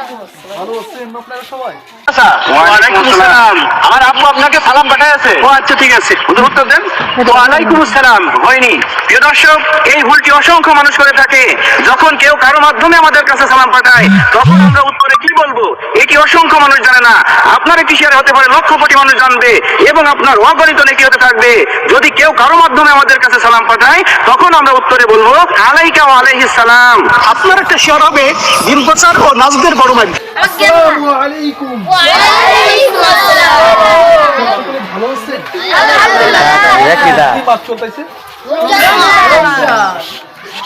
ভালো আছেন আপনারা সবাই? ওয়ালাইকুম আসসালাম। আমার আব্বু আপনাকে সালাম পাঠিয়েছে। ও আচ্ছা ঠিক আছে, হুজুর উত্তর দেন। ওয়ালাইকুম আসসালাম। হয়নি। প্রিয় দর্শক, এই ভুলটি অসংখ্য মানুষ করে থাকে। যখন কেউ কারো মাধ্যমে আমাদের কাছে সালাম পাঠায়, তখন আমরা উত্তরে কি বলবো এটি অসংখ্য মানুষ জানে না। আপনার একটি শেয়ার হতে পারে লক্ষ কোটি মানুষ জানবে এবং আপনার অগণিত নেকি হতে থাকবে। যদি কেউ কারো মাধ্যমে আমাদের কাছে সালাম পাঠায়, তখন আমরা উত্তরে বলবো আলাইকা ওয়া আলাইহিস সালাম। আপনার একটা শেয়ার হবে দিন প্রচার ও নাজদের বড় ভাই। আসসালামু আলাইকুম। ওয়ালাইকুম আসসালাম। সকলে ভালো আছেন? আলহামদুলিল্লাহ। কি পাঠ চলতেছে?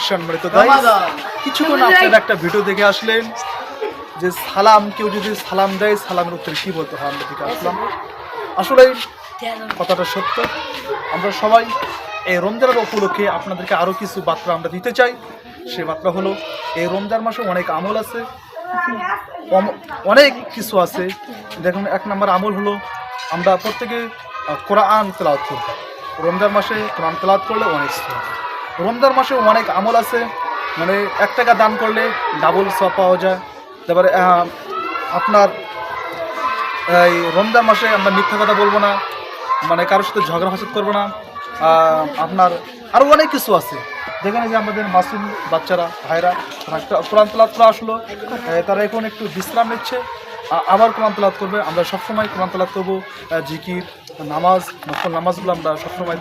সম্মানিত ভাই, কিছুক্ষণ আপনারা একটা ভিডিও দেখে আসলেন যে সালাম, কেউ যদি সালাম দেয় সালামের উত্তরে কি বলতে হয়, আমরা দেখে আসলাম। আসলে কথাটা সত্য। আমরা সবাই এই রমজানের উপলক্ষে আপনাদেরকে আরও কিছু বার্তা আমরা দিতে চাই। সে বার্তা হলো, এই রমজান মাসে অনেক আমল আছে, অনেক কিছু আছে। দেখুন, এক নম্বর আমল হলো আমরা প্রত্যেকে কোরআন তেলাওয়াত করব। রমজান মাসে কোরআন তেলাওয়াত করলে অনেক সওয়াব। রমজান মাসে অনেক আমল আছে, মানে 1 টাকা দান করলে ডাবল সওয়াব পাওয়া যায়। তারপরে আপনার এই রমজান মাসে আমরা মিথ্যা কথা বলবো না, মানে কারোর সাথে ঝগড়া ফাসাদ করবো না। আপনার আরও অনেক কিছু আছে। দেখেন যে আমাদের মাসুম বাচ্চারা ভাইরা একটা কোরআন তেলাওয়াত করা আসলো, তারা এখন একটু বিশ্রাম নিচ্ছে, আবার কোরআন তেলাওয়াত করবে। আমরা সবসময় কোরআন তেলাওয়াত করবো, জিকির, নামাজ, নফল নামাজগুলো আমরা সবসময়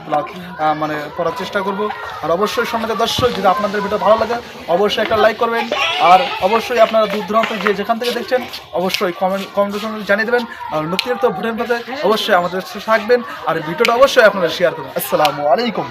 মানে পড়ার চেষ্টা করব। আর অবশ্যই সম্মানিত দর্শক, যদি আপনাদের ভিডিও ভালো লাগে অবশ্যই একটা লাইক করবেন। আর অবশ্যই আপনারা দূর দূরান্ত যেখান থেকে দেখছেন অবশ্যই কমেন্ট জানিয়ে দেবেন। আর নতুন তো ভিডিওর মধ্যে অবশ্যই আমাদের সাথে থাকবেন। আর ভিডিওটা অবশ্যই আপনারা শেয়ার করবেন। আসসালামু আলাইকুম।